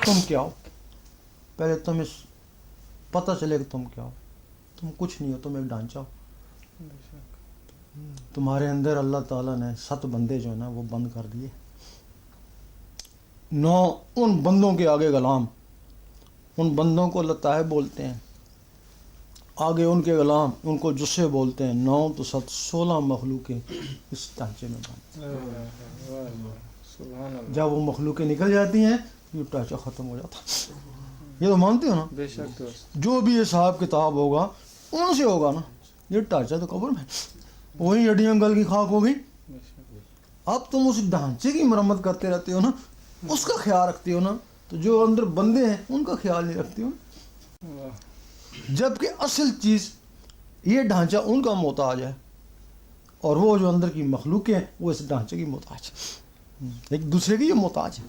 तुम क्या हो, पहले तुम इस पता चले कि तुम क्या हो। तुम कुछ नहीं हो, तुम एक ढांचा हो। तुम्हारे अंदर अल्लाह ताला ने 7 बंदे जो है ना वो बंद कर दिए। 9 उन बंदों के आगे गुलाम, उन बंदों को लताए बोलते हैं, आगे उनके गुलाम, उनको जुस्से बोलते हैं। 9 तो 7 16 मखलूकें इस ढांचे में बंद। जब वो मखलूकें निकल जाती हैं ये ढांचा ख़त्म हो जाता है। ये तो मानते हो ना? बेशक दोस्त। जो भी हिसाब किताब होगा उनसे होगा ना। ये ढांचा तो कब्र में, वही हड्डियां गल की खाक हो गई। अब तुम उस ढांचे की मरम्मत करते रहते हो ना, उसका ख्याल रखते हो ना, तो जो अंदर बंदे हैं उनका ख्याल नहीं रखते हो। जबकि असल चीज़ ये ढांचा उनका मोहताज है और वो जो अंदर की मखलूकें हैं वो इस ढांचे की मोहताज है, एक दूसरे की ये मोहताज है।